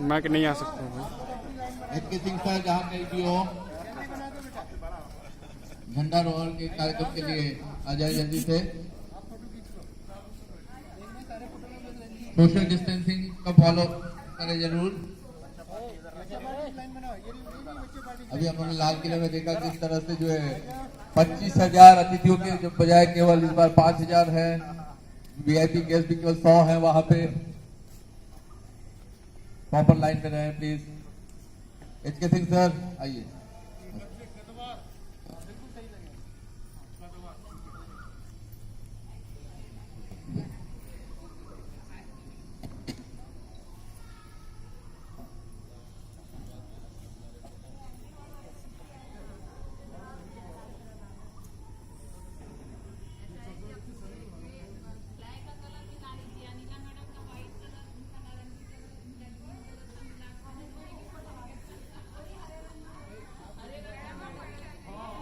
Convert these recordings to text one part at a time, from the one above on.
मैं कि नहीं आ सकता हूँ। एचके सिंह सर जहाँ कहीं भी हो, झंडा रोहण के कार्यक्रम के लिए आ जाए जल्दी से। सोशल डिस्टेंसिंग का फॉलो करें जरूर। अभी हमने लाल किले में देखा किस तरह से जो है 25,000 अतिथियों के बजाय केवल इस बार 5,000 है। वीआईपी गेस्ट भी केवल 100 है। वहां पे प्रॉपर लाइन पे रहे प्लीज। एचके सिंह सर आइए।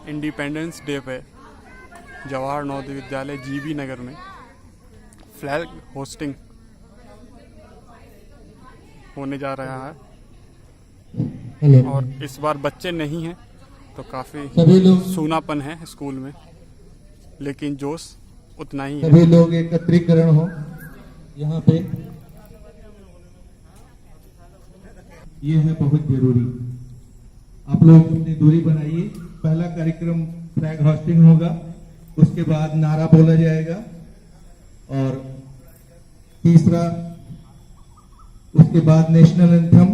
इंडिपेंडेंस डे पे जवाहर नवोदय विद्यालय जीबी नगर में फ्लैग होस्टिंग होने जा रहा है और इस बार बच्चे नहीं हैं तो काफ़ी सूनापन है स्कूल में, लेकिन जोश उतना ही है। सभी लोग एकत्रीकरण हो यहाँ पे, ये है बहुत जरूरी। आप लोग अपनी दूरी बनाइए। पहला कार्यक्रम फ्लैग होस्टिंग होगा, उसके बाद नारा बोला जाएगा और तीसरा उसके बाद national anthem.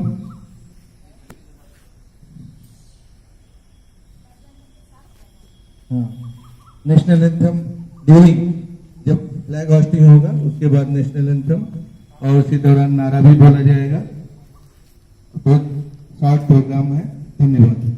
National anthem during, जब फ्लैग होस्टिंग होगा उसके बाद नेशनल एंथम और उसी दौरान नारा भी बोला जाएगा। बहुत शॉर्ट प्रोग्राम है। धन्यवाद।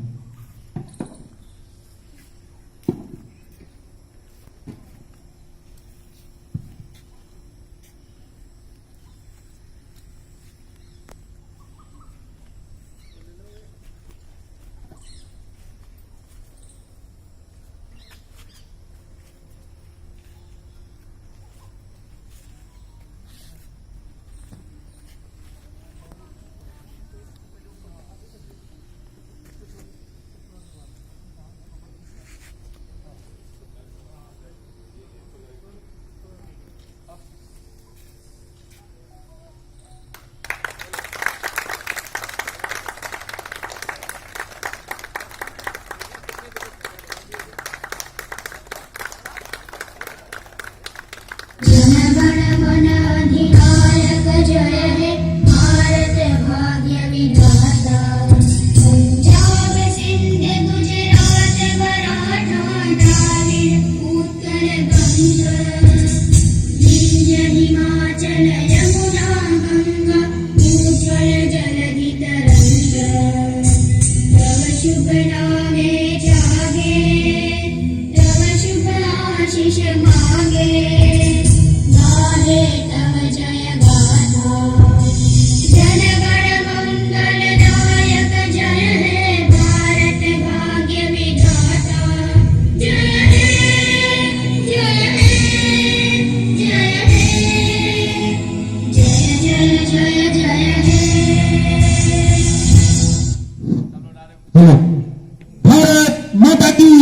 भारत माता की,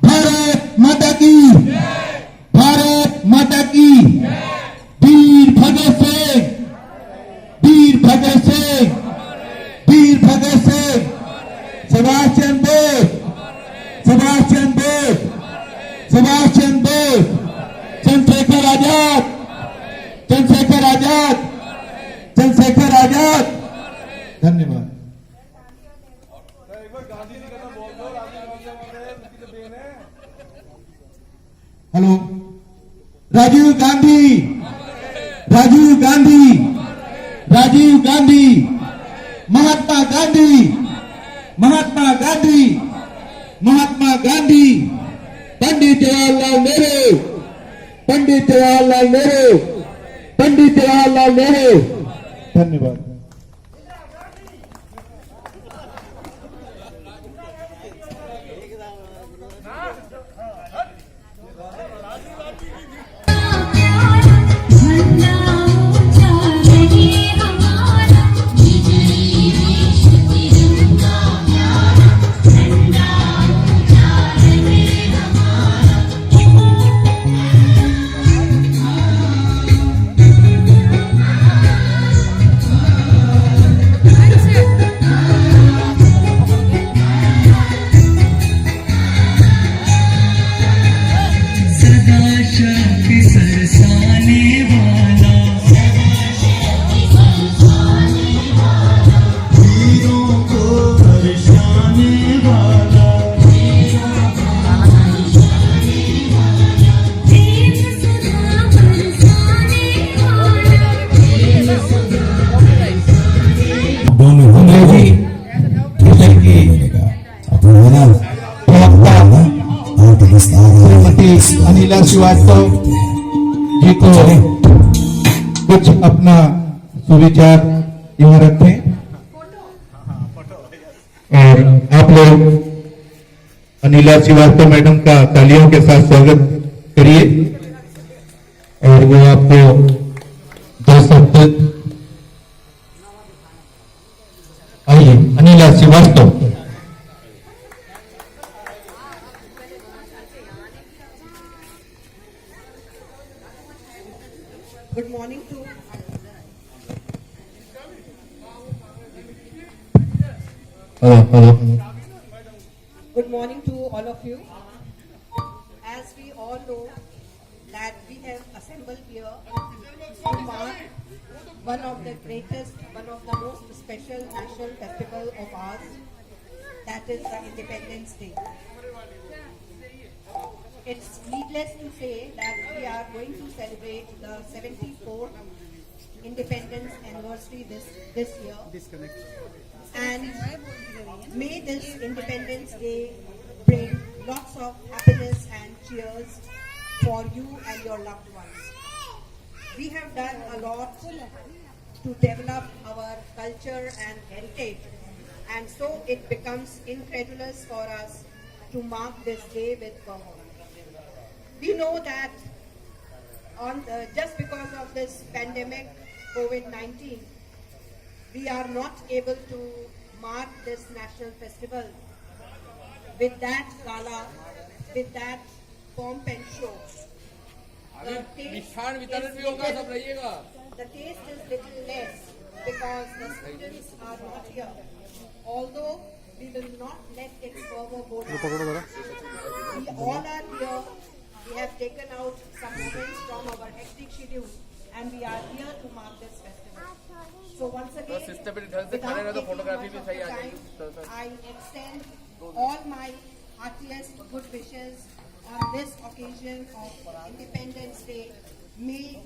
भारत माता की, भारत माता की। वीर भगत सिंह, वीर भगत सिंह, वीर भगत सिंह, सुभाष चंद्र बोस, सुभाष चंद्र बोस, सुभाष चंद्र बोस, चंद्रशेखर आजाद, चंद्रशेखर आजाद, चंद्रशेखर आजाद। धन्यवाद। हेलो। राजीव गांधी, राजीव गांधी, राजीव गांधी, महात्मा गांधी, महात्मा गांधी, महात्मा गांधी, पंडित जवाहरलाल नेहरू, पंडित जवाहरलाल नेहरू, पंडित जवाहरलाल नेहरू। धन्यवाद। झंडा ऊंचा रहे हमारा। अनिला श्रीवास्तव जी को कुछ अपना सुविचार यहाँ रखें और आप लोग अनिला श्रीवास्तव मैडम का तालियों के साथ स्वागत करिए और वो आपको 2 शब्द आइए। Anila Srivastava. Good morning to Good morning to all of you. As we all know that we have assembled here to mark one of the greatest, one of the most special national festival of ours, that is the Independence Day. It's needless to say that we are going to celebrate the 74th Independence anniversary this year. And may this Independence Day bring lots of happiness and cheers for you and your loved ones. We have done a lot to develop our culture and heritage, and so it becomes incredulous for us to mark this day with fervor. We know that just because of this pandemic, COVID-19, we are not able to mark this national festival with that gala, with that pomp and show. The taste is little less because the students are not here. Although we will not let its fervor go down. We all are here. We have taken out some moments from our hectic schedule and we are here to mark this festival. So once again, without taking much of the time, I extend all my heartiest good wishes on this occasion of Independence Day. May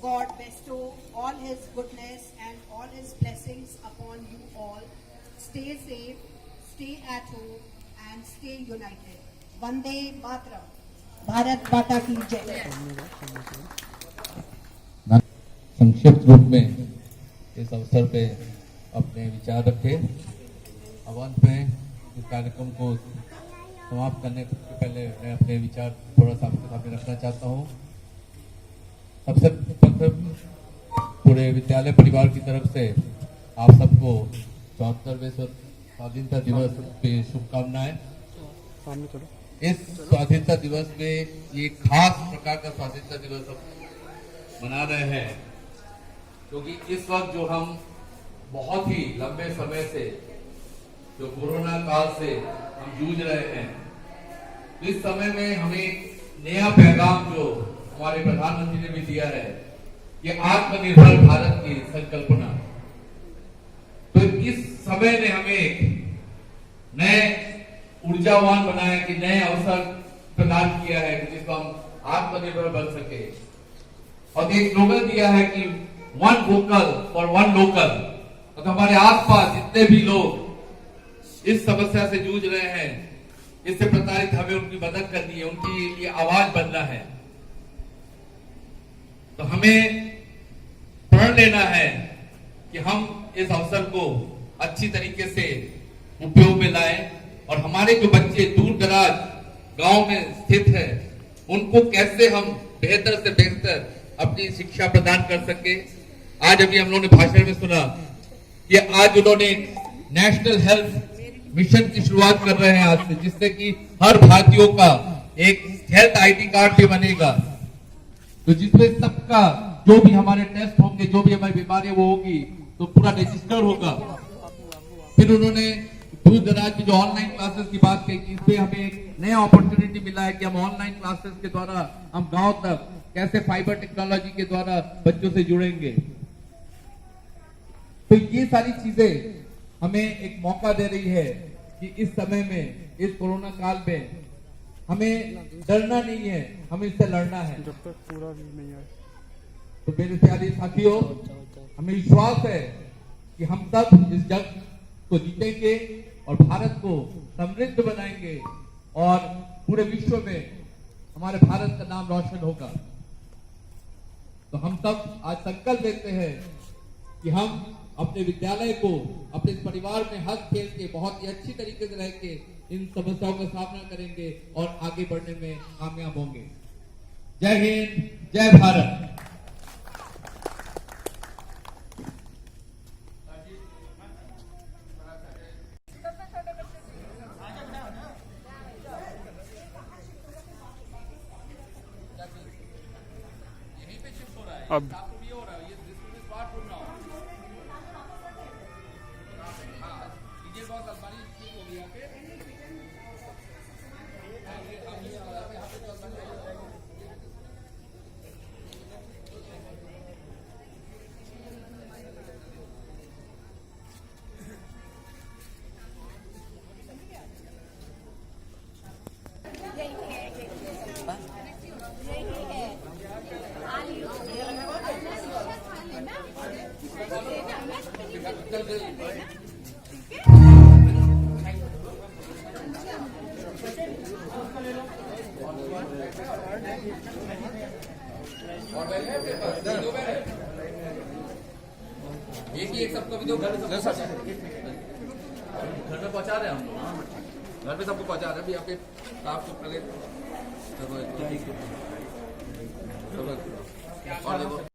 God bestow all His goodness and all His blessings upon you all. Stay safe, stay at home and stay united. Vande Mataram. Bharat माता की जय। संक्षिप्त रूप में इस अवसर पे अपने विचार रखे। अब अंत में इस कार्यक्रम को समाप्त करने से पहले मैं अपने विचार थोड़ा सा आपके सामने रखना चाहता हूँ। सबसे प्रथम पूरे विद्यालय परिवार की तरफ से आप सबको 74वें स्वाधीनता दिवस पे शुभकामनाएं। इस स्वाधीनता दिवस में ये खास प्रकार का स्वाधीनता दिवस हम मना रहे हैं क्योंकि इस वक्त जो हम बहुत ही लंबे समय से जो कोरोना काल से हम जूझ रहे हैं, इस समय में हमें नया पैगाम जो हमारे प्रधानमंत्री ने भी दिया है, ये आत्मनिर्भर भारत की संकल्पना। तो इस समय ने हमें एक नए ऊर्जावान बनाया कि नए अवसर प्रदान किया है कि जिसको हम आत्मनिर्भर बन सके और एक स्लोगन दिया है कि 1 वोकल फॉर 1 लोकल। तो हमारे आसपास जितने भी लोग इस समस्या से जूझ रहे हैं, इससे प्रताड़ित, हमें उनकी मदद करनी है, उनके लिए आवाज बनना है। तो हमें प्रण लेना है कि हम इस अवसर को अच्छी तरीके से उपयोग में लाएं और हमारे जो बच्चे दूर दराज गांव में स्थित है, उनको कैसे हम बेहतर से बेहतर अपनी शिक्षा प्रदान कर सके। आज अभी हम लोगों ने भाषण में सुना कि आज उन्होंने नेशनल हेल्थ मिशन की शुरुआत कर रहे हैं आज से, जिससे कि हर भारतीयों का एक हेल्थ आईडी कार्ड भी बनेगा, तो जिसमें सबका जो भी हमारे टेस्ट होंगे, जो भी हमारी बीमारी वो होगी, तो पूरा रजिस्टर होगा। फिर उन्होंने दूर दराज की जो ऑनलाइन क्लासेस की बात कही कि इसमें हमें एक नया अपॉर्चुनिटी मिला है कि हम ऑनलाइन क्लासेस के द्वारा हम गांव तक कैसे फाइबर टेक्नोलॉजी के द्वारा बच्चों से जुड़ेंगे। तो ये सारी चीजें हमें एक मौका दे रही है कि इस समय में, इस कोरोना काल में हमें डरना नहीं है, हमें इससे लड़ना है। जब तक पूरा भी नहीं आए। तो मेरे प्यारे साथियों, हमें विश्वास है कि हम सब इस जंग को जीतेंगे और भारत को समृद्ध बनाएंगे और पूरे विश्व में हमारे भारत का नाम रोशन होगा। तो हम सब आज संकल्प लेते हैं कि हम अपने विद्यालय को अपने परिवार में हंस खेल के बहुत ही अच्छी तरीके से रह के इन समस्याओं का सामना करेंगे और आगे बढ़ने में कामयाब होंगे। जय हिंद, जय भारत। अब एक ही एक सबका वीडियो घर में पहुंचा रहे हैं हम लोग, घर में सबको पहुंचा रहे हैं। यहाँ पे आप तो पहले और देखो